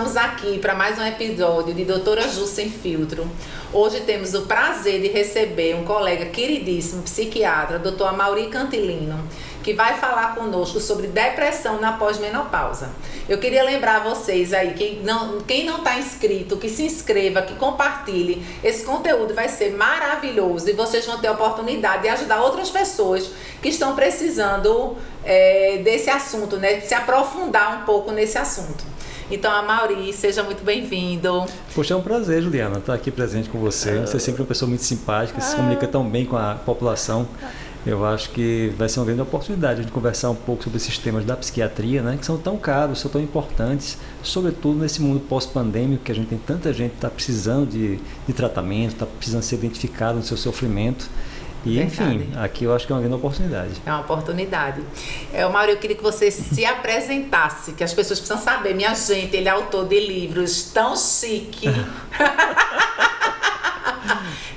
Estamos aqui para mais um episódio de Doutora Ju Sem Filtro. Hoje temos o prazer de receber um colega queridíssimo, psiquiatra, Dr. Amaury Cantilino, que vai falar conosco sobre depressão na pós-menopausa. Eu queria lembrar vocês aí, quem não está inscrito, que se inscreva, que compartilhe. Esse conteúdo vai ser maravilhoso e vocês vão ter a oportunidade de ajudar outras pessoas que estão precisando desse assunto, né? Se aprofundar um pouco nesse assunto. Então, Amaury, seja muito bem-vindo. Poxa, é um prazer, Juliana, estar aqui presente com você. Você é sempre uma pessoa muito simpática, se comunica tão bem com a população. Eu acho que vai ser uma grande oportunidade de conversar um pouco sobre esses temas da psiquiatria, né, que são tão caros, são tão importantes, sobretudo nesse mundo pós-pandêmico, que a gente tem tanta gente que está precisando de tratamento, está precisando ser identificado no seu sofrimento. E, enfim, aqui eu acho que é uma grande oportunidade. É uma oportunidade. Amaury, eu queria que você se apresentasse, que as pessoas precisam saber. Minha gente, ele é autor de livros tão chique.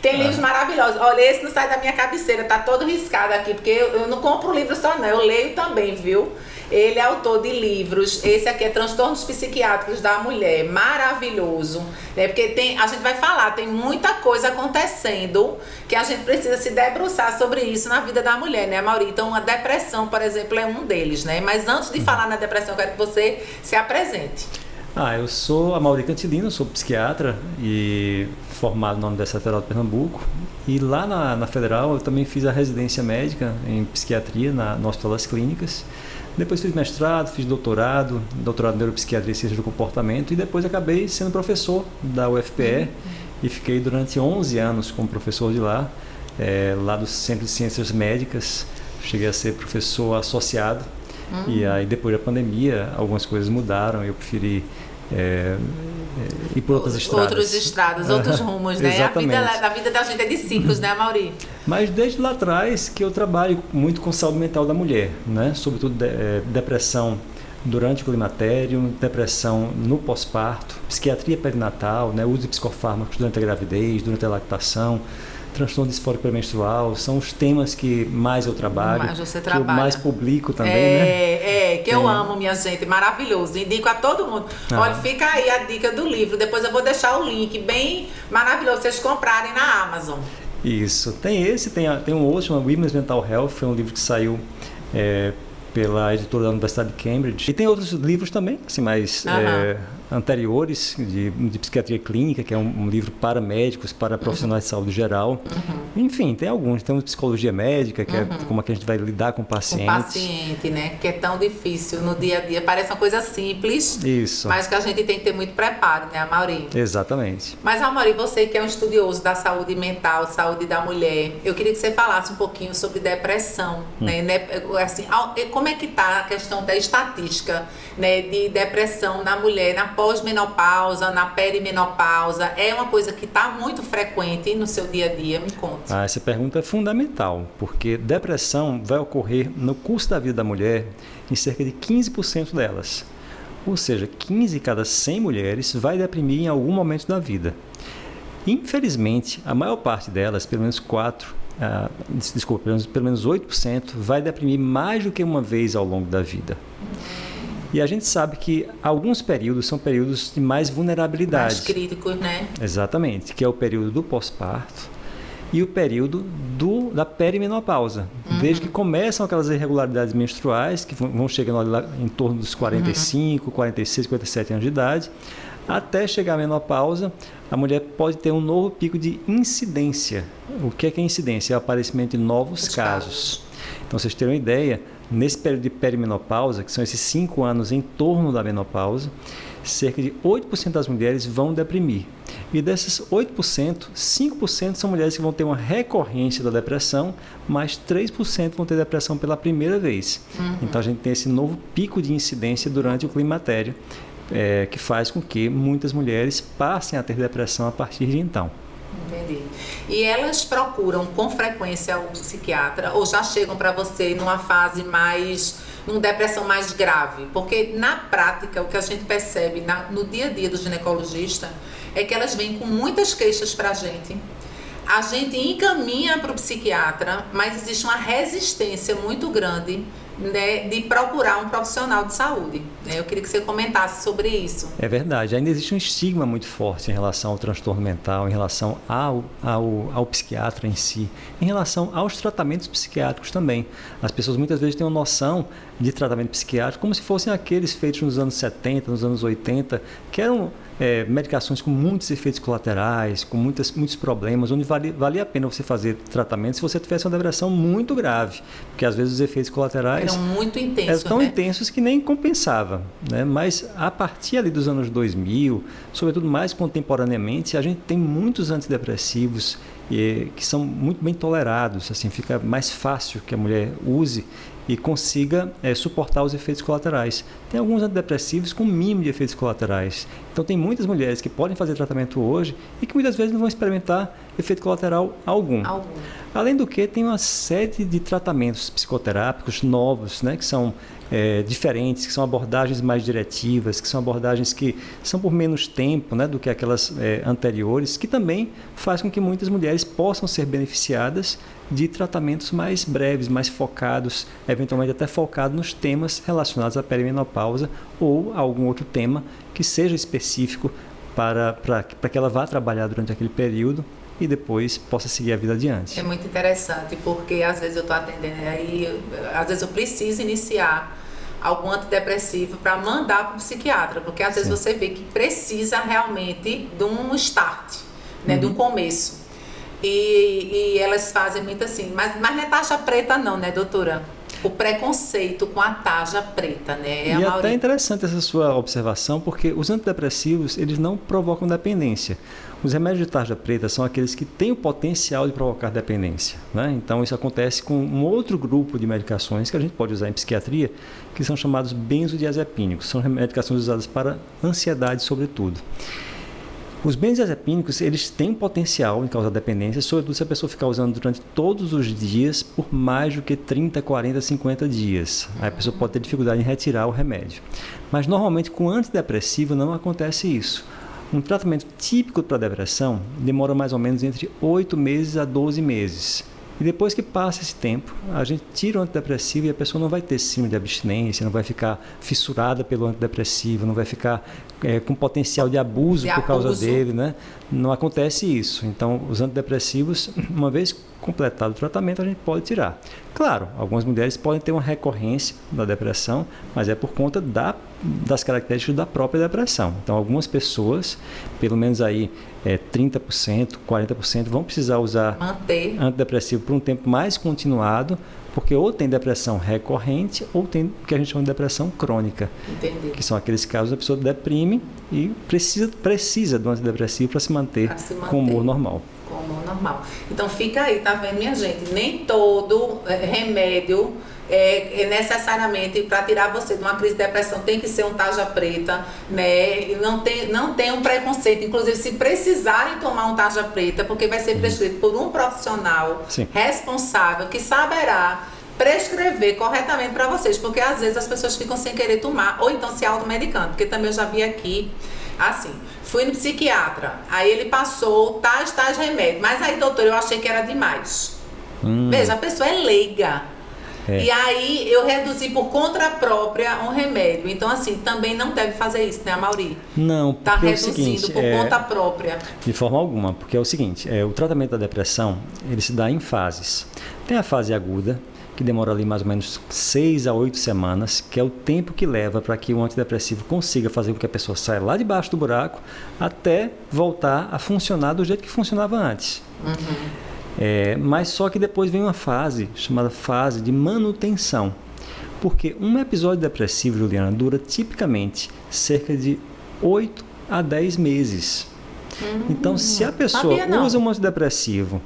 Tem livros maravilhosos. Olha, esse não sai da minha cabeceira, tá todo riscado aqui, porque eu não compro livro só não, eu leio também, viu? Ele é autor de livros, esse aqui é Transtornos Psiquiátricos da Mulher, maravilhoso, né? Porque a gente vai falar, tem muita coisa acontecendo que a gente precisa se debruçar sobre isso na vida da mulher, né, Amaury? Então, a depressão, por exemplo, é um deles, né? Mas antes de falar na depressão, eu quero que você se apresente. Eu sou Amaury Cantilino, sou psiquiatra e formado na Universidade Federal de Pernambuco. E lá na Federal eu também fiz a residência médica em psiquiatria no Hospital das Clínicas. Depois fiz mestrado, fiz doutorado em neuropsiquiatria e ciência do comportamento e depois acabei sendo professor da UFPE e fiquei durante 11 anos como professor de lá do Centro de Ciências Médicas. Cheguei a ser professor associado e aí depois da pandemia algumas coisas mudaram e eu preferi ir por outras estradas. Outros rumos, né? A vida da gente é de ciclos, né, Amaury? Mas desde lá atrás que eu trabalho muito com saúde mental da mulher, né? Sobretudo depressão durante o climatério, depressão no pós-parto, psiquiatria perinatal, né? Uso de psicofármacos durante a gravidez, durante a lactação, transtorno disfórico pré-menstrual, são os temas que mais eu trabalho, que eu mais publico também, né? Que eu amo, minha gente, maravilhoso, indico a todo mundo. Olha, fica aí a dica do livro, depois eu vou deixar o link bem maravilhoso, vocês comprarem na Amazon. Isso, tem um outro, chama Women's Mental Health, foi um livro que saiu pela editora da Universidade de Cambridge. E tem outros livros também, assim, mais anteriores, de psiquiatria clínica, que é um livro para médicos, para profissionais de saúde geral. Enfim, tem alguns. Tem psicologia médica, que é como é que a gente vai lidar com pacientes. Com o paciente, né? Que é tão difícil no dia a dia. Parece uma coisa simples, mas que a gente tem que ter muito preparo, né, Amaury? Exatamente. Mas, Amaury, você que é um estudioso da saúde mental, saúde da mulher, eu queria que você falasse um pouquinho sobre depressão, né? Assim, como é que está a questão da estatística, né, de depressão na mulher, na pós-menopausa, na perimenopausa? É uma coisa que está muito frequente no seu dia a dia? Me conte. Essa pergunta é fundamental, porque depressão vai ocorrer no curso da vida da mulher em cerca de 15% delas. Ou seja, 15 cada 100 mulheres vai deprimir em algum momento da vida. Infelizmente, a maior parte delas, pelo menos 8%, vai deprimir mais do que uma vez ao longo da vida. E a gente sabe que alguns períodos são períodos de mais vulnerabilidade. Mais críticos, né? Exatamente, que é o período do pós-parto e o período da perimenopausa. Desde que começam aquelas irregularidades menstruais, que vão chegando lá em torno dos 45, 46, 47 anos de idade, até chegar à menopausa, a mulher pode ter um novo pico de incidência. O que é incidência? É o aparecimento de novos casos. Então, vocês terem uma ideia, nesse período de perimenopausa, que são esses 5 anos em torno da menopausa, cerca de 8% das mulheres vão deprimir. E desses 8%, 5% são mulheres que vão ter uma recorrência da depressão, mas 3% vão ter depressão pela primeira vez. Então, a gente tem esse novo pico de incidência durante o climatério, que faz com que muitas mulheres passem a ter depressão a partir de então. Entendi. E elas procuram com frequência o psiquiatra ou já chegam para você numa fase numa depressão mais grave? Porque na prática, o que a gente percebe no dia a dia do ginecologista é que elas vêm com muitas queixas para a gente encaminha para o psiquiatra, mas existe uma resistência muito grande né, de procurar um profissional de saúde. Eu queria que você comentasse sobre isso. É verdade, ainda existe um estigma muito forte em relação ao transtorno mental, em relação ao psiquiatra em si, em relação aos tratamentos psiquiátricos também. As pessoas muitas vezes têm uma noção de tratamento psiquiátrico como se fossem aqueles feitos nos anos 70, nos anos 80, que eram medicações com muitos efeitos colaterais, com muitos problemas, onde valia a pena você fazer tratamento se você tivesse uma depressão muito grave, porque às vezes os efeitos colaterais eram muito intensos, eram tão intensos que nem compensava, né? Mas a partir ali dos anos 2000, sobretudo mais contemporaneamente, a gente tem muitos antidepressivos que são muito bem tolerados, assim, fica mais fácil que a mulher use e consiga suportar os efeitos colaterais. Tem alguns antidepressivos com mínimo de efeitos colaterais. Então tem muitas mulheres que podem fazer tratamento hoje e que muitas vezes não vão experimentar efeito colateral algum. Além do que, tem uma série de tratamentos psicoterápicos novos, né, que são diferentes, que são abordagens mais diretivas, que são abordagens que são por menos tempo, né, do que aquelas anteriores, que também faz com que muitas mulheres possam ser beneficiadas de tratamentos mais breves, mais focados, eventualmente até focados nos temas relacionados à perimenopausa ou a algum outro tema que seja específico para que ela vá trabalhar durante aquele período e depois possa seguir a vida adiante. É muito interessante, porque às vezes eu estou atendendo aí, às vezes eu preciso iniciar algum antidepressivo para mandar para o psiquiatra, porque às vezes você vê que precisa realmente de um start, né, de um começo. E elas fazem muito assim, mas não é tarja preta não, né, doutora? O preconceito com a tarja preta, né? E é até interessante essa sua observação, porque os antidepressivos, eles não provocam dependência. Os remédios de tarja preta são aqueles que têm o potencial de provocar dependência, né? Então, isso acontece com um outro grupo de medicações que a gente pode usar em psiquiatria, que são chamados benzodiazepínicos. São medicações usadas para ansiedade, sobretudo. Os benzodiazepínicos, eles têm potencial em causar dependência, sobretudo se a pessoa ficar usando durante todos os dias por mais do que 30, 40, 50 dias. Aí a pessoa pode ter dificuldade em retirar o remédio. Mas normalmente com antidepressivo não acontece isso. Um tratamento típico para depressão demora mais ou menos entre 8 meses a 12 meses. E depois que passa esse tempo, a gente tira o antidepressivo e a pessoa não vai ter síndrome de abstinência, não vai ficar fissurada pelo antidepressivo, não vai ficar com potencial de abuso por causa dele, né? Não acontece isso. Então, os antidepressivos, uma vez completado o tratamento, a gente pode tirar. Claro, algumas mulheres podem ter uma recorrência da depressão, mas é por conta das características da própria depressão. Então, algumas pessoas, pelo menos aí 30%, 40%, vão precisar usar antidepressivo por um tempo mais continuado, porque ou tem depressão recorrente ou tem o que a gente chama de depressão crônica. Entendi. Que são aqueles casos da pessoa deprime e precisa do antidepressivo para se manter com o humor normal. Com o humor normal. Então fica aí, tá vendo, minha gente? Nem todo remédio é necessariamente para tirar você de uma crise de depressão tem que ser um tarja preta, né? E não tem um preconceito. Inclusive, se precisarem tomar um tarja preta, porque vai ser prescrito por um profissional responsável que saberá prescrever corretamente para vocês, porque às vezes as pessoas ficam sem querer tomar ou então se automedicando, porque também eu já vi aqui assim, fui no psiquiatra, aí ele passou tais remédios, mas aí, doutor, eu achei que era demais. Veja, a pessoa é leiga. E aí eu reduzi por conta própria um remédio. Então, assim, também não deve fazer isso, né, Amaury? Não, porque tá reduzindo por conta própria. De forma alguma, porque é o seguinte, o tratamento da depressão, ele se dá em fases. Tem a fase aguda, que demora ali mais ou menos 6 a 8 semanas, que é o tempo que leva para que o antidepressivo consiga fazer com que a pessoa saia lá debaixo do buraco até voltar a funcionar do jeito que funcionava antes. Mas só que depois vem uma fase chamada fase de manutenção, porque um episódio depressivo, Juliana, dura tipicamente cerca de 8 a 10 meses. Então, se a pessoa usa um antidepressivo,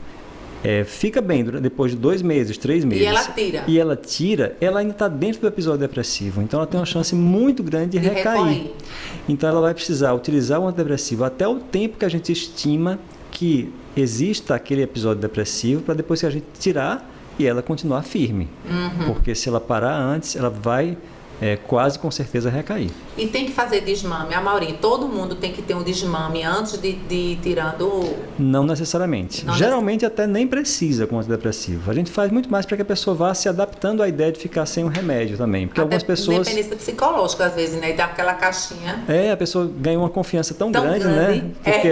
fica bem depois de 2 meses, 3 meses, e ela tira, ela ainda está dentro do episódio depressivo, então ela tem uma chance muito grande de recair. Então ela vai precisar utilizar o antidepressivo até o tempo que a gente estima que exista aquele episódio depressivo, para depois que a gente tirar e ela continuar firme. Porque se ela parar antes, ela vai quase com certeza recair. E tem que fazer desmame, Amaury? Todo mundo tem que ter um desmame antes de ir tirando? Não necessariamente. Geralmente até nem precisa com antidepressivo. A gente faz muito mais para que a pessoa vá se adaptando à ideia de ficar sem o remédio também. Porque algumas pessoas... Dependência psicológica, às vezes, né? E dá aquela caixinha. A pessoa ganha uma confiança tão grande, né? Porque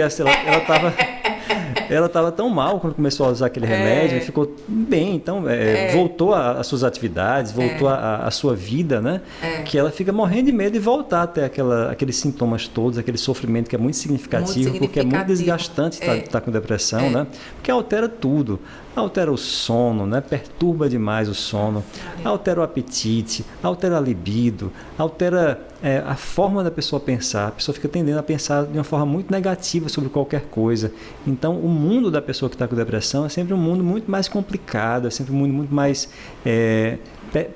ela estava tão mal quando começou a usar aquele remédio, ficou bem, então voltou às suas atividades, voltou à sua vida, né? Que ela fica morrendo de medo de voltar até aqueles sintomas todos, aquele sofrimento que é muito significativo, porque é muito desgastante estar com depressão, né? Porque altera tudo. Altera o sono, né? Perturba demais o sono, altera o apetite, altera a libido, altera a forma da pessoa pensar. A pessoa fica tendendo a pensar de uma forma muito negativa sobre qualquer coisa. Então, o mundo da pessoa que está com depressão é sempre um mundo muito mais complicado, é sempre um mundo muito mais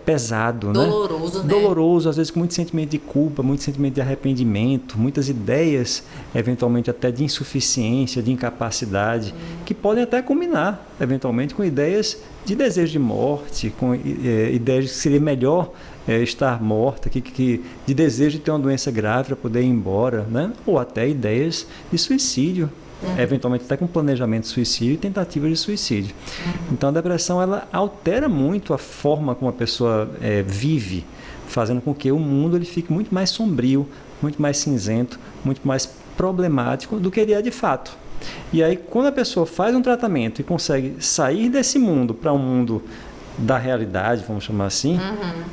pesado, doloroso, né? Doloroso, às vezes com muito sentimento de culpa, muito sentimento de arrependimento, muitas ideias, eventualmente até de insuficiência, de incapacidade, que podem até combinar, eventualmente, com ideias de desejo de morte, com ideias de que seria melhor estar morta, de desejo de ter uma doença grave para poder ir embora, né? Ou até ideias de suicídio. Eventualmente até com planejamento de suicídio e tentativa de suicídio. Então a depressão ela altera muito a forma como a pessoa vive, fazendo com que o mundo ele fique muito mais sombrio, muito mais cinzento, muito mais problemático do que ele é de fato. E aí quando a pessoa faz um tratamento e consegue sair desse mundo para um mundo da realidade, vamos chamar assim,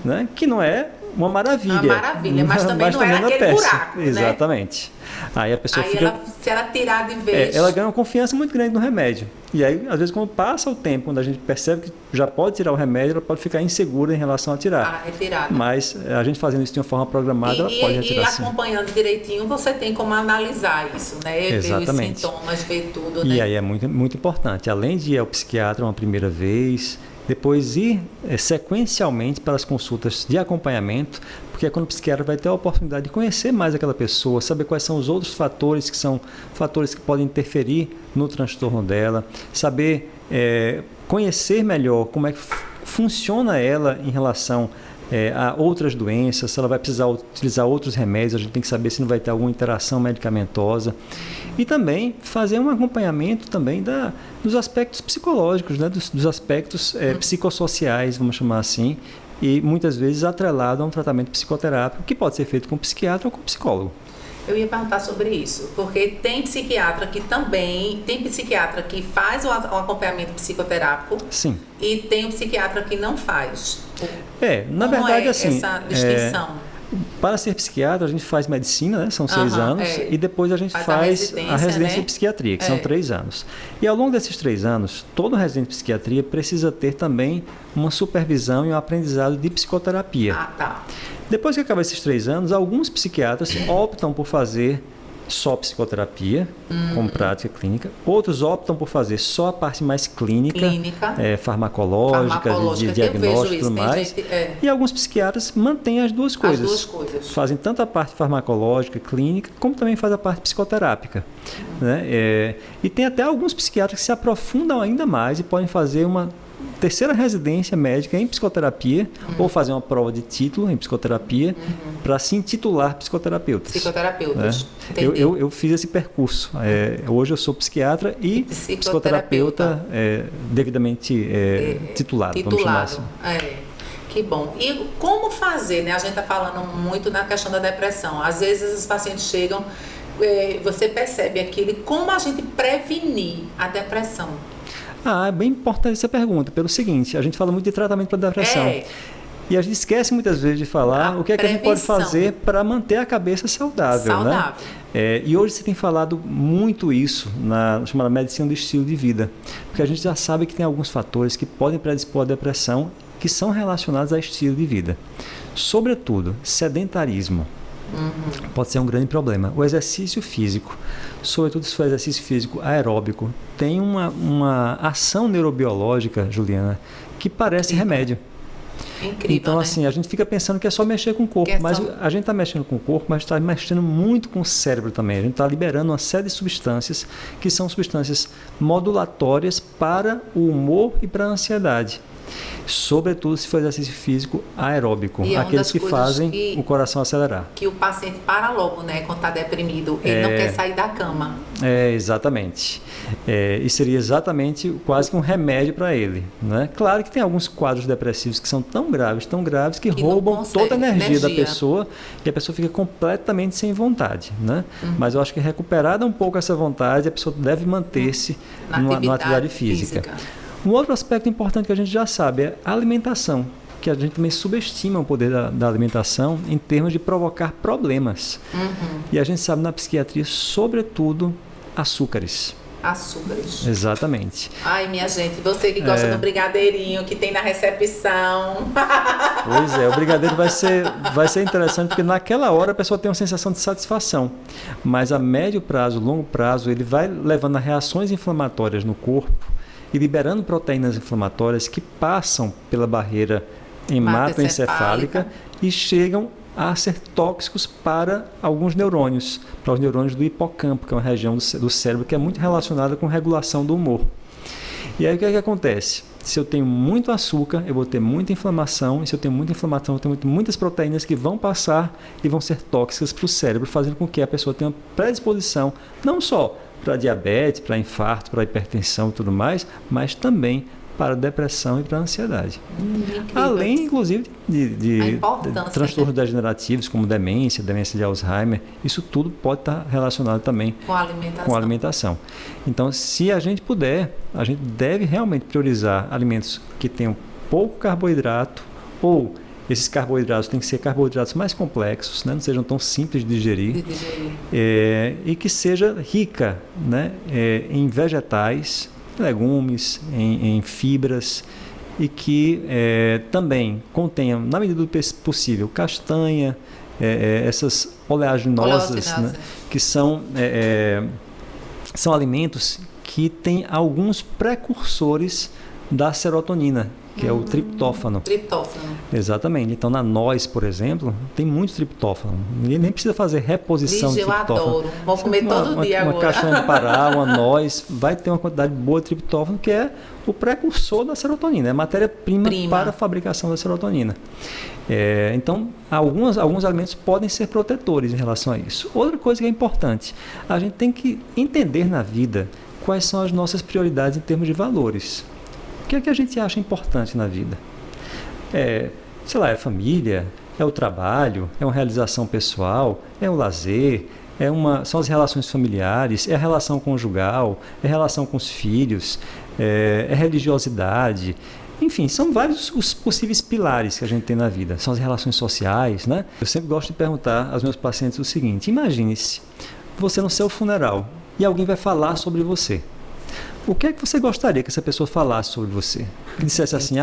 né? Que não é uma maravilha. Uma maravilha, mas também não é aquele buraco, né? Exatamente. Aí a pessoa se ela tirar de vez... ela ganha uma confiança muito grande no remédio. E aí, às vezes, quando passa o tempo, quando a gente percebe que já pode tirar o remédio, ela pode ficar insegura em relação a tirar. Retirada. Mas a gente fazendo isso de uma forma programada, ela pode retirar sim. E acompanhando direitinho, você tem como analisar isso, né? Exatamente. Ver os sintomas, ver tudo, né? E aí é muito, muito importante. Além de ir ao psiquiatra uma primeira vez, depois ir sequencialmente para as consultas de acompanhamento, porque é quando o psiquiatra vai ter a oportunidade de conhecer mais aquela pessoa, saber quais são os outros fatores que são fatores que podem interferir no transtorno dela, saber conhecer melhor como é que funciona ela em relação a outras doenças, se ela vai precisar utilizar outros remédios, a gente tem que saber se não vai ter alguma interação medicamentosa. E também fazer um acompanhamento também dos aspectos psicológicos, né? dos aspectos psicossociais, vamos chamar assim, e muitas vezes atrelado a um tratamento psicoterápico que pode ser feito com psiquiatra ou com psicólogo. Eu ia perguntar sobre isso, porque tem psiquiatra que faz o acompanhamento psicoterápico. Sim. E tem um psiquiatra que não faz. Na verdade, assim, essa distinção? Para ser psiquiatra, a gente faz medicina, né? São 6 anos, e depois a gente faz a residência de psiquiatria, que são 3 anos. E ao longo desses 3 anos, todo residente de psiquiatria precisa ter também uma supervisão e um aprendizado de psicoterapia. Depois que acaba esses 3 anos, alguns psiquiatras optam por fazer só psicoterapia, com prática clínica. Outros optam por fazer só a parte mais clínica. Farmacológica, de diagnóstico e tudo mais. E alguns psiquiatras mantêm as duas coisas. Fazem tanto a parte farmacológica, clínica, como também fazem a parte psicoterápica. Né? E tem até alguns psiquiatras que se aprofundam ainda mais e podem fazer uma terceira residência médica em psicoterapia ou fazer uma prova de título em psicoterapia para se intitular psicoterapeutas. Eu fiz esse percurso. Hoje eu sou psiquiatra e psicoterapeuta devidamente titulado, vamos chamar assim. Que bom. E como fazer, né? A gente está falando muito na questão da depressão. Às vezes os pacientes chegam, você percebe aquilo, e como a gente prevenir a depressão? É bem importante essa pergunta, pelo seguinte, a gente fala muito de tratamento para depressão. E a gente esquece muitas vezes de falar o que é que a gente pode fazer para manter a cabeça saudável. Né? E hoje se tem falado muito isso na chamada medicina do estilo de vida, porque a gente já sabe que tem alguns fatores que podem predispor à depressão que são relacionados a estilo de vida. Sobretudo, sedentarismo. Pode ser um grande problema. O exercício físico, sobretudo se for exercício físico aeróbico, tem uma ação neurobiológica, Juliana, que parece remédio. Incrível, então, assim, a gente fica pensando que é só mexer com o corpo, mas a gente está mexendo com o corpo, mas está mexendo muito com o cérebro também. A gente está liberando uma série de substâncias que são substâncias modulatórias para o humor e para a ansiedade. Sobretudo se for exercício físico aeróbico, E é uma aqueles das que coisas fazem o coração acelerar. que o paciente para logo, né? Quando está deprimido, ele não quer sair da cama. Exatamente. E seria exatamente quase que um remédio para ele, né? Claro que tem alguns quadros depressivos que são tão graves que Que não roubam consegue, toda a energia da energia. pessoa e a pessoa fica completamente sem vontade, né? Mas eu acho que recuperada um pouco essa vontade, a pessoa deve manter-se numa atividade física. Um outro aspecto importante que a gente já sabe é a alimentação, que a gente também subestima o poder da alimentação em termos de provocar problemas. E a gente sabe na psiquiatria, sobretudo, açúcares. Açúcares. Exatamente. Ai, minha gente, você que gosta do brigadeirinho que tem na recepção. Pois é, o brigadeiro vai ser interessante porque naquela hora a pessoa tem uma sensação de satisfação. Mas a médio prazo, longo prazo, ele vai levando a reações inflamatórias no corpo e liberando proteínas inflamatórias que passam pela barreira hematoencefálica e chegam a ser tóxicos para alguns neurônios, para os neurônios do hipocampo, que é uma região do cérebro que é muito relacionada com regulação do humor. E aí o que é que acontece? Se eu tenho muito açúcar, eu vou ter muita inflamação, e se eu tenho muita inflamação, eu tenho muitas proteínas que vão passar e vão ser tóxicas para o cérebro, fazendo com que a pessoa tenha uma predisposição, não só para diabetes, para infarto, para hipertensão e tudo mais, mas também para depressão e para ansiedade. Além, inclusive, de transtornos degenerativos como demência de Alzheimer, isso tudo pode estar relacionado também com a alimentação. Então, se a gente puder, a gente deve realmente priorizar alimentos que tenham pouco carboidrato ou esses carboidratos têm que ser carboidratos mais complexos, né? Não sejam tão simples de digerir. E que seja rica, né? Em vegetais, legumes, em fibras e que também contenham, na medida do possível, castanha, essas oleaginosas, né? Que são alimentos que têm alguns precursores da serotonina, que é o triptófano. Triptófano. Exatamente. Então, na noz, por exemplo, tem muito triptófano. Ninguém nem precisa fazer reposição de triptófano. Eu adoro. Vou comer todo dia agora. Uma castanha de Pará, uma noz, vai ter uma quantidade boa de triptófano, que é o precursor da serotonina, é a matéria-prima para a fabricação da serotonina. Então, alguns alimentos podem ser protetores em relação a isso. Outra coisa que é importante, a gente tem que entender na vida quais são as nossas prioridades em termos de valores. O que é que a gente acha importante na vida? É a família, é o trabalho, é uma realização pessoal, é o lazer, são as relações familiares, é a relação conjugal, é a relação com os filhos, é religiosidade. Enfim, são vários os possíveis pilares que a gente tem na vida. São as relações sociais, né? Eu sempre gosto de perguntar aos meus pacientes o seguinte: imagine-se você no seu funeral e alguém vai falar sobre você. O que é que você gostaria que essa pessoa falasse sobre você? Que dissesse assim: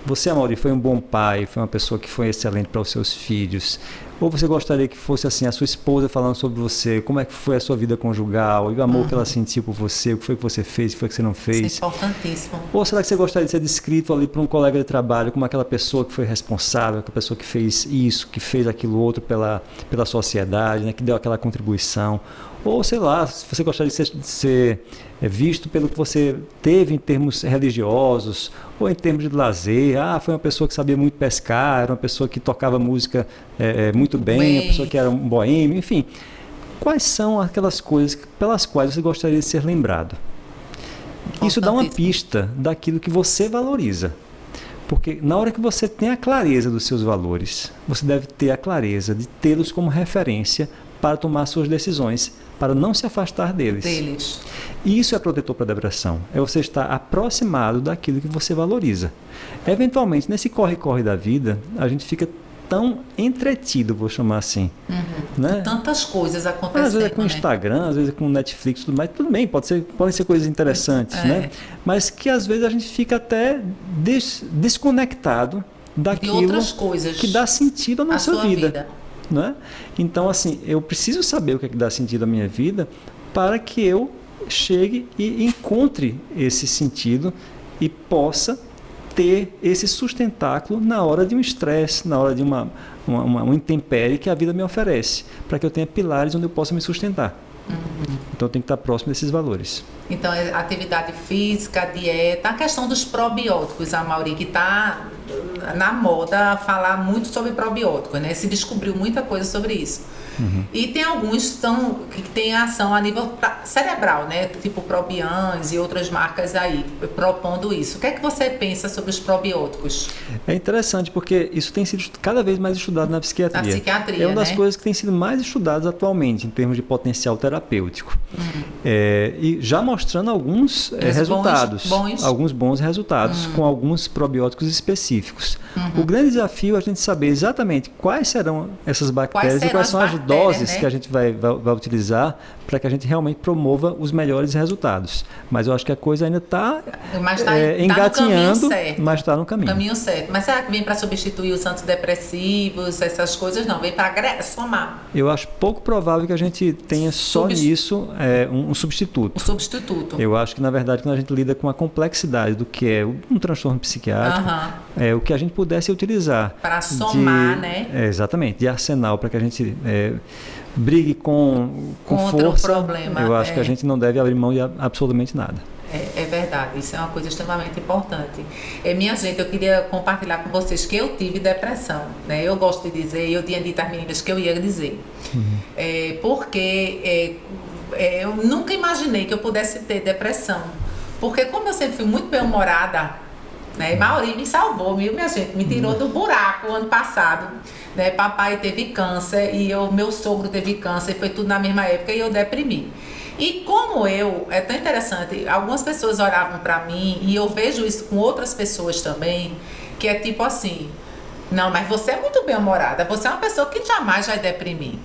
você, Amaury, foi um bom pai, foi uma pessoa que foi excelente para os seus filhos. Ou você gostaria que fosse assim, a sua esposa falando sobre você, como é que foi a sua vida conjugal, e o amor que ela sentiu por você, o que foi que você fez, o que foi que você não fez. Isso é importantíssimo. Ou será que você gostaria de ser descrito ali por um colega de trabalho como aquela pessoa que foi responsável, aquela pessoa que fez isso, que fez aquilo outro pela sociedade, né, que deu aquela contribuição? Ou, sei lá, se você gostaria de ser visto pelo que você teve em termos religiosos, ou em termos de lazer. Foi uma pessoa que sabia muito pescar, era uma pessoa que tocava música muito bem, uma pessoa que era um boêmio, enfim. Quais são aquelas coisas pelas quais você gostaria de ser lembrado? Isso dá uma pista daquilo que você valoriza. Porque na hora que você tem a clareza dos seus valores, você deve ter a clareza de tê-los como referência para tomar suas decisões, para não se afastar deles. E isso é protetor para a depressão. É você estar aproximado daquilo que você valoriza. Eventualmente, nesse corre-corre da vida, a gente fica tão entretido, vou chamar assim. Né? Tantas coisas acontecendo. Às vezes é com o Instagram, às vezes é com o Netflix, tudo mais. Tudo bem, podem ser coisas interessantes, né? Mas que às vezes a gente fica até desconectado daquilo que dá sentido à nossa vida. Né? Então, assim, eu preciso saber o que é que dá sentido à minha vida para que eu chegue e encontre esse sentido e possa ter esse sustentáculo na hora de um estresse, na hora de uma intempérie que a vida me oferece, para que eu tenha pilares onde eu possa me sustentar. Então tem que estar próximo desses valores. Então, atividade física, dieta, a questão dos probióticos, Amaury, que está na moda falar muito sobre probióticos, né? Se descobriu muita coisa sobre isso. E tem alguns que têm ação a nível cerebral, né? Tipo Probians e outras marcas aí, propondo isso. O que é que você pensa sobre os probióticos? É interessante, porque isso tem sido cada vez mais estudado na psiquiatria. Na psiquiatria, é uma das né? coisas que tem sido mais estudadas atualmente, em termos de potencial terapêutico. E já mostrando alguns resultados, alguns bons resultados, com alguns probióticos específicos. O grande desafio é a gente saber exatamente quais serão essas bactérias e quais são as doses, né, que a gente vai utilizar para que a gente realmente promova os melhores resultados. Mas eu acho que a coisa ainda está engatinhando, mas está no caminho certo. Mas será que vem para substituir os antidepressivos, essas coisas? Não, vem para somar. Eu acho pouco provável que a gente tenha só nisso um substituto. Um substituto. Eu acho que, na verdade, quando a gente lida com a complexidade do que é um transtorno psiquiátrico, o que a gente pudesse utilizar para somar, né? Exatamente, de arsenal para que a gente brigue com força. Problema. Eu acho que a gente não deve abrir mão de absolutamente nada. É verdade, isso é uma coisa extremamente importante. Minha gente, eu queria compartilhar com vocês que eu tive depressão, né? Eu gosto de dizer, eu tinha dito às meninas que eu ia dizer. Porque eu nunca imaginei que eu pudesse ter depressão. Porque como eu sempre fui muito bem-humorada, né? Amaury me salvou, minha gente, me tirou do buraco ano passado. Né? Papai teve câncer e meu sogro teve câncer, foi tudo na mesma época e eu deprimi. E como é tão interessante, algumas pessoas oravam para mim e eu vejo isso com outras pessoas também, que é tipo assim, não, mas você é muito bem-humorada, você é uma pessoa que jamais vai deprimir.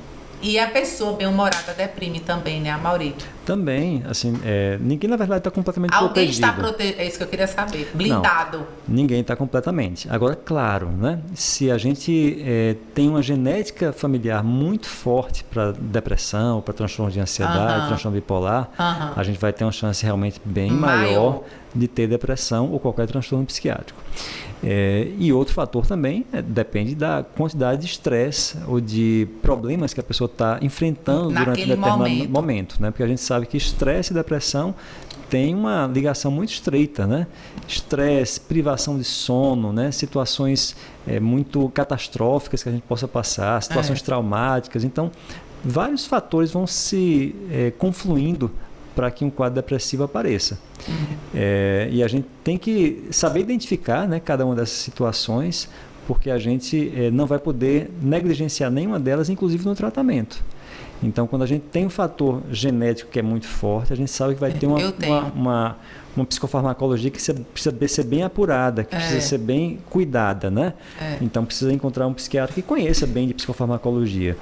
E a pessoa bem-humorada deprime também, né, Amaury? Também, assim, ninguém na verdade está completamente protegido. Alguém está protegido, é isso que eu queria saber, blindado. Não, ninguém está completamente. Agora, claro, né, se a gente tem uma genética familiar muito forte para depressão, para transtorno de ansiedade, transtorno bipolar, a gente vai ter uma chance realmente bem maior de ter depressão ou qualquer transtorno psiquiátrico. E outro fator também depende da quantidade de estresse ou de problemas que a pessoa está enfrentando durante um determinado momento, né? Porque a gente sabe que estresse e depressão tem uma ligação muito estreita, né? Estresse, privação de sono, né? Situações muito catastróficas que a gente possa passar, situações traumáticas. Então, vários fatores vão se confluindo para que um quadro depressivo apareça. E a gente tem que saber identificar, né, cada uma dessas situações, porque a gente não vai poder negligenciar nenhuma delas, inclusive no tratamento. Então, quando a gente tem um fator genético que é muito forte, a gente sabe que vai ter uma psicofarmacologia que precisa ser bem apurada, que precisa ser bem cuidada, né? Então, precisa encontrar um psiquiatra que conheça bem de psicofarmacologia.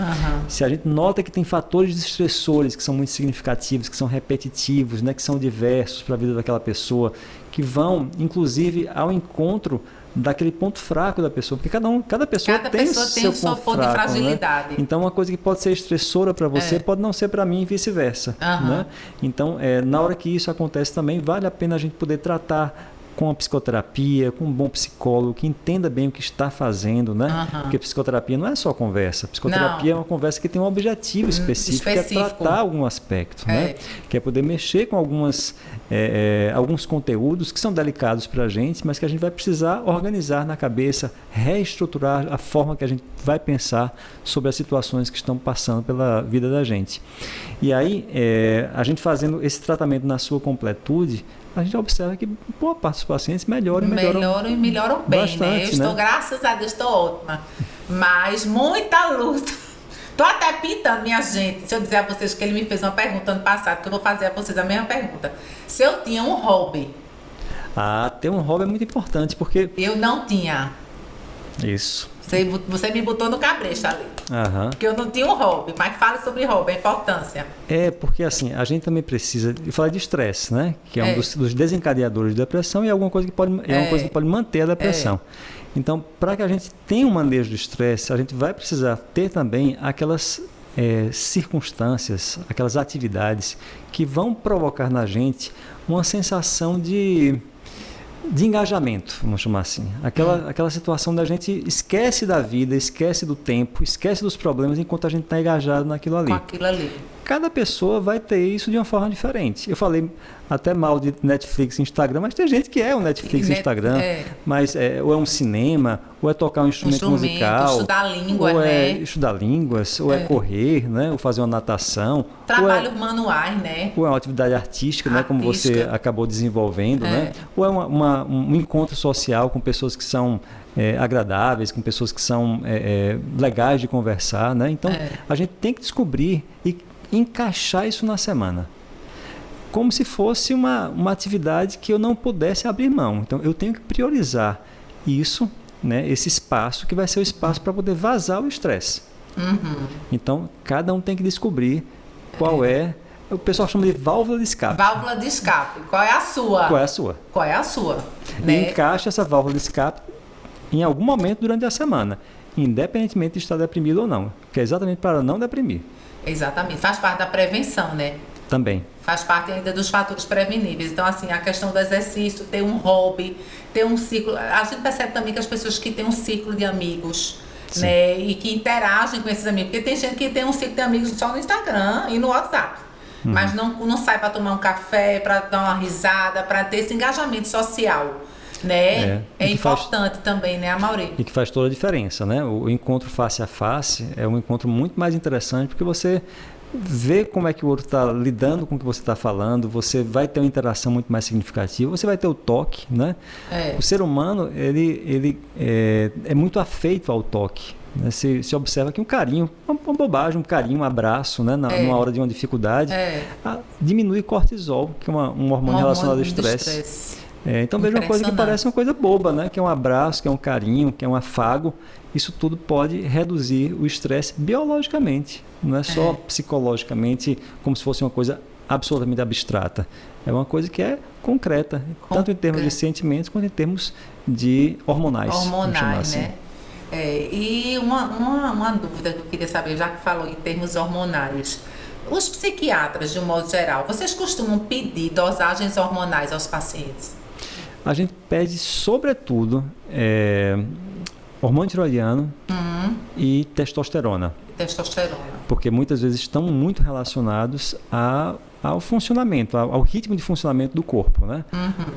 Se a gente nota que tem fatores estressores que são muito significativos, que são repetitivos, né? Que são diversos para a vida daquela pessoa, que vão, inclusive, ao encontro daquele ponto fraco da pessoa, porque cada pessoa tem o seu ponto de fragilidade. Né? Então, uma coisa que pode ser estressora para você pode não ser para mim e vice-versa. Né? Então, na hora que isso acontece também, vale a pena a gente poder tratar com a psicoterapia, com um bom psicólogo que entenda bem o que está fazendo, né? Porque psicoterapia não é só conversa. Psicoterapia é uma conversa que tem um objetivo específico, que é tratar algum aspecto, né? Que é poder mexer com alguns conteúdos que são delicados para a gente, mas que a gente vai precisar organizar na cabeça, reestruturar a forma que a gente vai pensar sobre as situações que estão passando pela vida da gente. E aí, a gente fazendo esse tratamento na sua completude, a gente observa que boa parte dos pacientes melhoram bem, bastante, né? Eu estou, graças a Deus, estou ótima. Mas muita luta. Estou até pintando, minha gente. Se eu dizer a vocês que ele me fez uma pergunta ano passado, que eu vou fazer a vocês a mesma pergunta. Se eu tinha um hobby. Ter um hobby é muito importante, porque... Eu não tinha. Isso. Você me botou no cabresto ali. Porque eu não tinha um hobby. Mas fala sobre hobby, a importância. Porque assim, a gente também precisa falar de estresse, né? Que é um dos desencadeadores de depressão e é alguma coisa que pode, uma coisa que pode manter a depressão. Então, para que a gente tenha um manejo do estresse, a gente vai precisar ter também aquelas circunstâncias, aquelas atividades que vão provocar na gente uma sensação de engajamento, vamos chamar assim. Aquela situação da gente esquece da vida, esquece do tempo, esquece dos problemas enquanto a gente está engajado naquilo ali. Com aquilo ali. cada pessoa vai ter isso de uma forma diferente. Eu falei até mal de Netflix e Instagram, mas tem gente que é um Netflix e Instagram, mas ou é um cinema, ou é tocar um instrumento musical, estudar língua, ou né? estudar línguas, ou é correr, né? Ou fazer uma natação. Trabalhos manuais, né? Ou é uma atividade artística, né? Como você acabou desenvolvendo, né? Ou é um encontro social com pessoas que são agradáveis, com pessoas que são legais de conversar, né? Então, a gente tem que descobrir e encaixar isso na semana. Como se fosse uma atividade que eu não pudesse abrir mão. Então, eu tenho que priorizar isso, né? Esse espaço que vai ser o espaço para poder vazar o estresse. Então, cada um tem que descobrir qual é. O pessoal chama de válvula de escape. Válvula de escape. Qual é a sua? Qual é a sua? Qual é a sua? E encaixa essa válvula de escape em algum momento durante a semana, independentemente de estar deprimido ou não, que é exatamente para não deprimir. Exatamente, faz parte da prevenção, né? Também. Faz parte ainda dos fatores preveníveis. Então, assim, a questão do exercício, ter um hobby, ter um ciclo. A gente percebe também que as pessoas que têm um ciclo de amigos, né, e que interagem com esses amigos, porque tem gente que tem um ciclo de amigos só no Instagram e no WhatsApp, mas não sai para tomar um café, para dar uma risada, para ter esse engajamento social. Né? É importante também, né, Amaury? E que faz toda a diferença, né? O encontro face a face é um encontro muito mais interessante, porque você vê como é que o outro está lidando com o que você está falando, você vai ter uma interação muito mais significativa, você vai ter o toque, né? O ser humano, ele é muito afeito ao toque. Né? Se observa que um carinho, uma bobagem, um carinho, um abraço, né? Numa hora de uma dificuldade, diminui cortisol, que é um hormônio relacionado ao estresse. Então veja uma coisa que parece uma coisa boba, né? Que é um abraço, que é um carinho, que é um afago. Isso tudo pode reduzir o estresse biologicamente, não é só psicologicamente, como se fosse uma coisa absolutamente abstrata. É uma coisa que é concreta, tanto em termos de sentimentos quanto em termos de hormonais. Hormonais, assim. né? E uma dúvida que eu queria saber, já que falou em termos hormonais. Os psiquiatras, de um modo geral, vocês costumam pedir dosagens hormonais aos pacientes? A gente pede, sobretudo, hormônio tiroidiano e testosterona. Porque muitas vezes estão muito relacionados ao funcionamento, ao ritmo de funcionamento do corpo, né?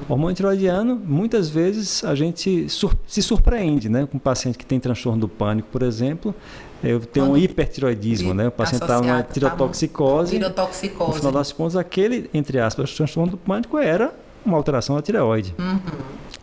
Hormônio tiroidiano, muitas vezes a gente se surpreende, né? Com um paciente que tem transtorno do pânico, por exemplo, eu tenho um hipertiroidismo, né? O paciente está numa tirotoxicose. No final das contas, aquele, entre aspas, transtorno do pânico era uma alteração da tireoide.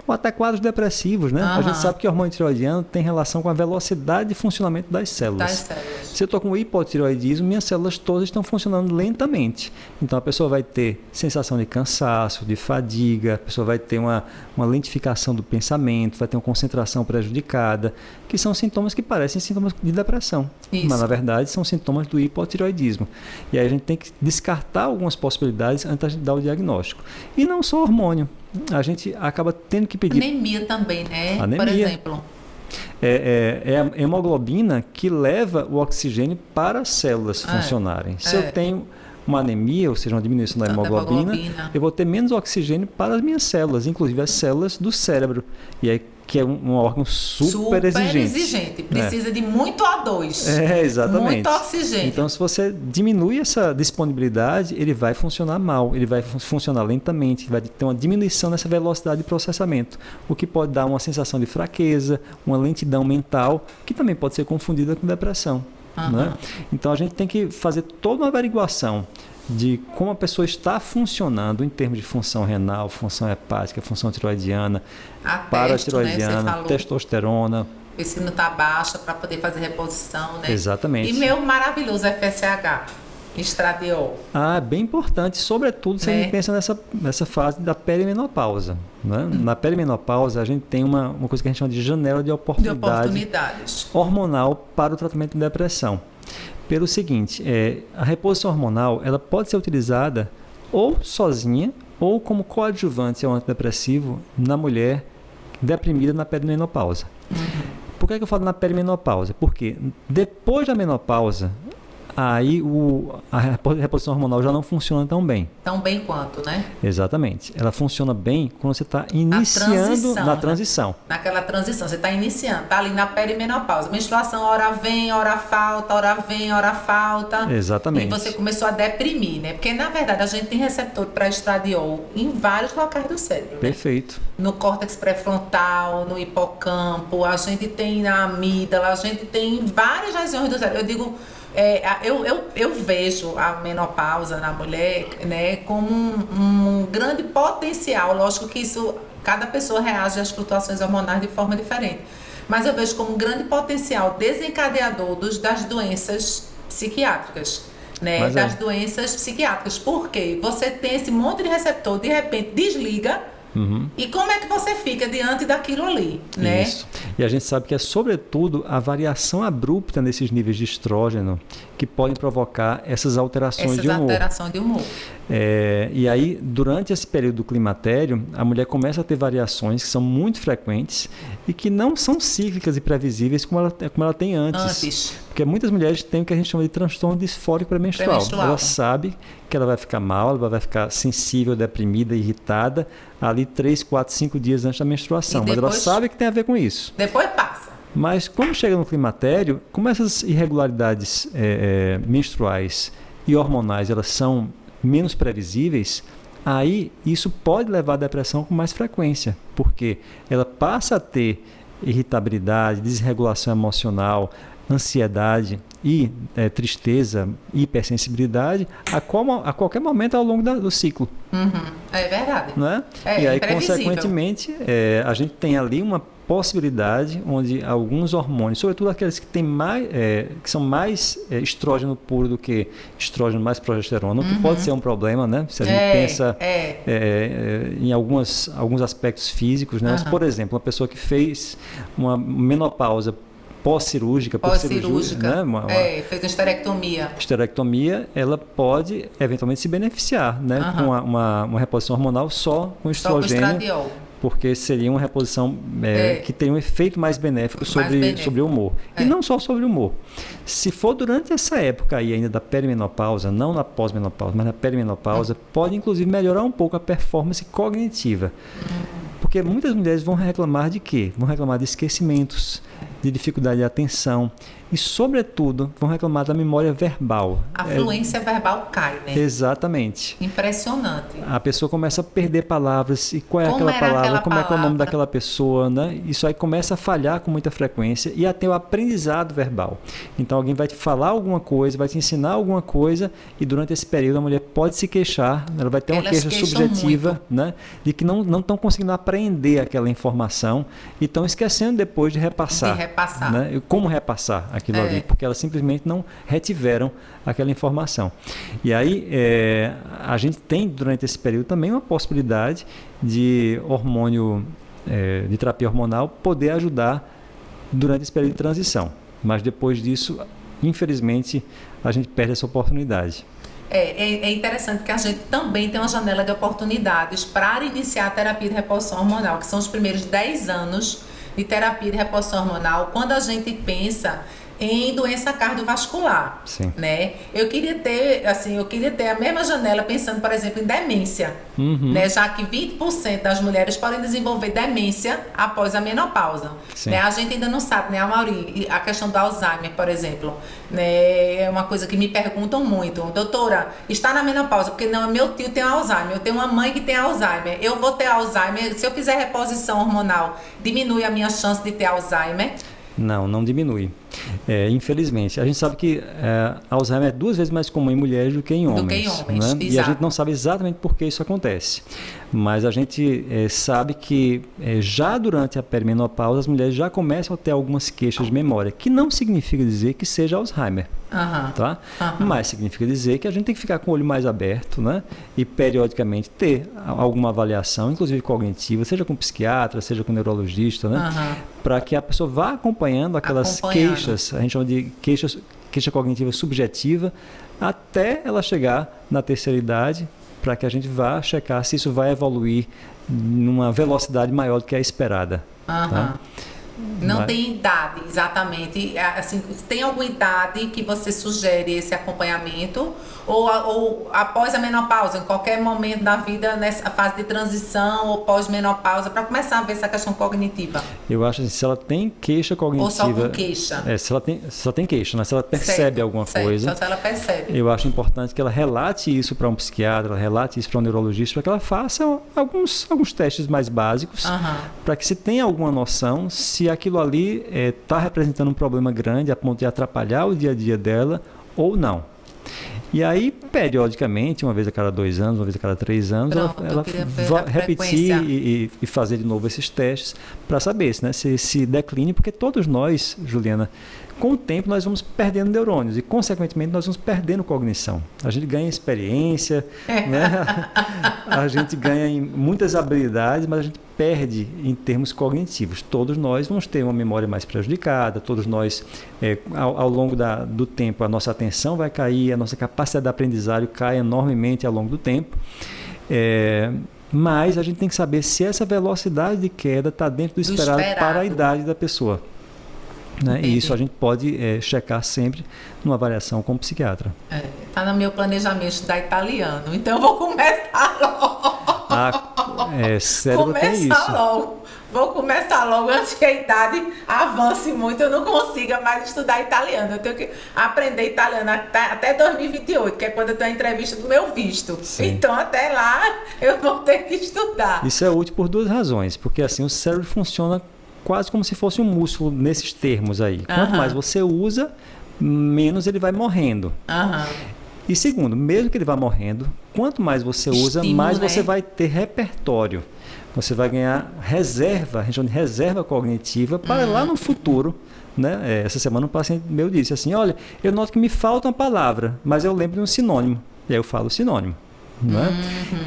Ou até quadros depressivos, né? A gente sabe que o hormônio tireoidiano tem relação com a velocidade de funcionamento das células. Se eu estou com hipotireoidismo, minhas células todas estão funcionando lentamente. Então a pessoa vai ter sensação de cansaço, de fadiga, a pessoa vai ter uma lentificação do pensamento, vai ter uma concentração prejudicada, que são sintomas que parecem sintomas de depressão. Mas na verdade são sintomas do hipotireoidismo. E aí a gente tem que descartar algumas possibilidades antes de dar o diagnóstico. E não só hormônio. A gente acaba tendo que pedir... Anemia também, né? Anemia. Por exemplo. É a hemoglobina que leva o oxigênio para as células funcionarem. Se eu tenho uma anemia, ou seja, uma diminuição da hemoglobina, eu vou ter menos oxigênio para as minhas células, inclusive as células do cérebro. E aí, que é um órgão super exigente. Precisa de muito O2. Exatamente. Muito oxigênio. Então, se você diminui essa disponibilidade, ele vai funcionar mal, ele vai funcionar lentamente, vai ter uma diminuição nessa velocidade de processamento, o que pode dar uma sensação de fraqueza, uma lentidão mental, que também pode ser confundida com depressão. Né? Então, a gente tem que fazer toda uma averiguação de como a pessoa está funcionando em termos de função renal, função hepática, função tiroidiana, paratiroidiana, né? Testosterona. O se não está baixa para poder fazer reposição, né? Exatamente. E meu maravilhoso FSH, estradiol. Bem importante, sobretudo se a gente pensa nessa fase da perimenopausa. Né? Na perimenopausa, a gente tem uma coisa que a gente chama de janela de oportunidades hormonal para o tratamento de depressão. Pelo seguinte, a reposição hormonal ela pode ser utilizada ou sozinha ou como coadjuvante ao antidepressivo na mulher deprimida na perimenopausa. Por que eu falo na perimenopausa? Porque depois da menopausa, aí a reposição hormonal já não funciona tão bem. Tão bem quanto, né? Exatamente. Ela funciona bem quando você está iniciando na transição. Naquela transição, você está iniciando, está ali na perimenopausa. Menstruação, hora vem, hora falta, hora vem, hora falta. Exatamente. E você começou a deprimir, né? Porque, na verdade, a gente tem receptor para estradiol em vários locais do cérebro. Perfeito. Né? No córtex pré-frontal, no hipocampo, a gente tem na amígdala, a gente tem em várias regiões do cérebro. Eu digo... eu vejo a menopausa na mulher, né, como um grande potencial. Lógico que isso, cada pessoa reage às flutuações hormonais de forma diferente, mas eu vejo como um grande potencial desencadeador das doenças psiquiátricas, né, doenças psiquiátricas, porque você tem esse monte de receptor, de repente desliga. E como é que você fica diante daquilo ali, né? Isso. E a gente sabe que é sobretudo a variação abrupta nesses níveis de estrógeno que podem provocar essas alterações de humor. E aí, durante esse período do climatério, a mulher começa a ter variações que são muito frequentes e que não são cíclicas e previsíveis como ela tem antes. Porque muitas mulheres têm o que a gente chama de transtorno disfórico pré-menstrual. Ela sabe que ela vai ficar mal, ela vai ficar sensível, deprimida, irritada ali 3, 4, 5 dias antes da menstruação. Mas ela sabe que tem a ver com isso. Depois passa. Mas quando chega no climatério, como essas irregularidades menstruais e hormonais elas são menos previsíveis, aí isso pode levar à depressão com mais frequência, porque ela passa a ter irritabilidade, desregulação emocional, ansiedade e tristeza, hipersensibilidade a qualquer momento ao longo do ciclo. É verdade. Né? E aí, consequentemente, a gente tem ali uma possibilidade onde alguns hormônios, sobretudo aqueles que têm que são mais estrógeno puro do que estrógeno mais progesterona, o que pode ser um problema, né? Se a gente pensa em alguns aspectos físicos, né? Mas, por exemplo, uma pessoa que fez uma menopausa pós-cirúrgica, né? Fez uma esterectomia, ela pode eventualmente se beneficiar, né? Com uma reposição hormonal só com estrogênio, porque seria uma reposição que tem um efeito mais benéfico sobre o humor. E não só sobre o humor. Se for durante essa época aí ainda da perimenopausa, não na pós-menopausa, mas na perimenopausa, pode inclusive melhorar um pouco a performance cognitiva. Porque muitas mulheres vão reclamar de quê? Vão reclamar de esquecimentos, de dificuldade de atenção e, sobretudo, vão reclamar da memória verbal. A fluência verbal cai, né? Exatamente. Impressionante. A pessoa começa a perder palavras. E qual é aquela palavra? Como é que é o nome daquela pessoa? Né? Isso aí começa a falhar com muita frequência e até o aprendizado verbal. Então, alguém vai te falar alguma coisa, vai te ensinar alguma coisa e, durante esse período, a mulher pode se queixar. Ela vai ter uma queixa subjetiva, né? De que não estão conseguindo aprender aquela informação e estão esquecendo depois de repassar. Né? Como repassar aquilo ali, porque elas simplesmente não retiveram aquela informação. E aí, a gente tem, durante esse período, também uma possibilidade de hormônio, de terapia hormonal, poder ajudar durante esse período de transição. Mas depois disso, infelizmente, a gente perde essa oportunidade. É interessante que a gente também tem uma janela de oportunidades para iniciar a terapia de reposição hormonal, que são os primeiros 10 anos de terapia de reposição hormonal, quando a gente pensa em doença cardiovascular, né? Eu queria ter a mesma janela pensando, por exemplo, em demência, né? Já que 20% das mulheres podem desenvolver demência após a menopausa, né? A gente ainda não sabe, né, Amaury, a questão do Alzheimer, por exemplo, né? É uma coisa que me perguntam muito, doutora, está na menopausa, porque não, meu tio tem Alzheimer, eu tenho uma mãe que tem Alzheimer, eu vou ter Alzheimer, se eu fizer reposição hormonal, diminui a minha chance de ter Alzheimer? Não diminui. Infelizmente. A gente sabe que Alzheimer é 2 vezes mais comum em mulheres do que em homens. Né? E a gente não sabe exatamente por que isso acontece. Mas a gente sabe que já durante a perimenopausa as mulheres já começam a ter algumas queixas de memória, que não significa dizer que seja Alzheimer. Tá? Mas significa dizer que a gente tem que ficar com o olho mais aberto, né? E periodicamente ter alguma avaliação, inclusive cognitiva, seja com psiquiatra, seja com neurologista, né? Para que a pessoa vá acompanhando aquelas queixas, a gente chama de queixa cognitiva subjetiva, até ela chegar na terceira idade, para que a gente vá checar se isso vai evoluir numa velocidade maior do que a esperada. Tá? Não tem idade, exatamente. Assim, tem alguma idade que você sugere esse acompanhamento? Ou após a menopausa, em qualquer momento da vida, nessa fase de transição ou pós-menopausa, para começar a ver essa questão cognitiva? Eu acho assim, se ela tem queixa cognitiva... Ou só com queixa? Se ela tem queixa, né? Se ela percebe alguma coisa... Só se ela percebe. Eu acho importante que ela relate isso para um psiquiatra, ela relate isso para um neurologista, para que ela faça alguns testes mais básicos, para que se tenha alguma noção se aquilo ali está representando um problema grande a ponto de atrapalhar o dia a dia dela ou não. E aí, periodicamente, uma vez a cada 2 anos, uma vez a cada 3 anos, ela vai repetir e fazer de novo esses testes para saber se decline, porque todos nós, Juliana, com o tempo nós vamos perdendo neurônios e, consequentemente, nós vamos perdendo cognição. A gente ganha experiência, né? A gente ganha em muitas habilidades, mas a gente perde em termos cognitivos. Todos nós vamos ter uma memória mais prejudicada, todos nós, ao longo do tempo, a nossa atenção vai cair, a nossa capacidade de aprendizagem cai enormemente ao longo do tempo. Mas a gente tem que saber se essa velocidade de queda está dentro do esperado para a idade da pessoa. Né? E isso a gente pode checar sempre numa avaliação com o psiquiatra. Está no meu planejamento estudar italiano, então eu vou começar logo. Cérebro tem isso. Vou começar logo antes que a idade avance muito, eu não consiga mais estudar italiano. Eu tenho que aprender italiano até 2028, que é quando eu tenho a entrevista do meu visto. Sim. Então até lá eu vou ter que estudar. Isso é útil por 2 razões, porque assim o cérebro funciona quase como se fosse um músculo nesses termos aí. Quanto mais você usa, menos ele vai morrendo. E segundo, mesmo que ele vá morrendo, quanto mais você usa, mais você vai ter repertório. Você vai ganhar reserva, a gente chama de reserva cognitiva para lá no futuro. Né? Essa semana um paciente meu disse assim, olha, eu noto que me falta uma palavra, mas eu lembro de um sinônimo. E aí eu falo sinônimo. Né?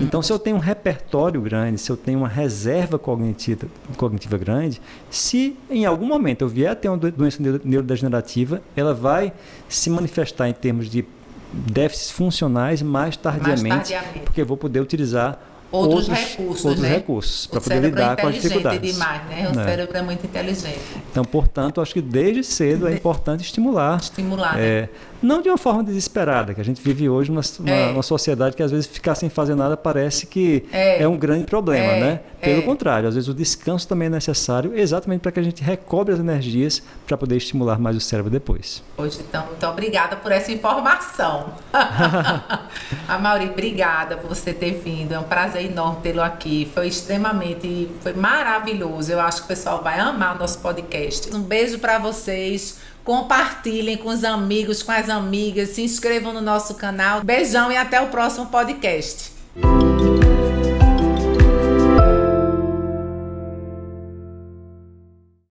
Então, se eu tenho um repertório grande, se eu tenho uma reserva cognitiva grande, se em algum momento eu vier a ter uma doença neurodegenerativa, ela vai se manifestar em termos de déficits funcionais mais tardiamente. Porque eu vou poder utilizar outros recursos para poder lidar com as dificuldades. Demais, né? O cérebro é muito inteligente. Então, portanto, acho que desde cedo é importante estimular. Né? Não de uma forma desesperada, que a gente vive hoje numa sociedade que às vezes ficar sem fazer nada parece que é um grande problema, né? Pelo contrário, às vezes o descanso também é necessário exatamente para que a gente recobre as energias para poder estimular mais o cérebro depois. Hoje, então, muito obrigada por essa informação. Amaury, obrigada por você ter vindo. É um prazer enorme tê-lo aqui. Foi maravilhoso. Eu acho que o pessoal vai amar o nosso podcast. Um beijo para vocês. Compartilhem com os amigos, com as amigas. Se inscrevam no nosso canal. Beijão e até o próximo podcast.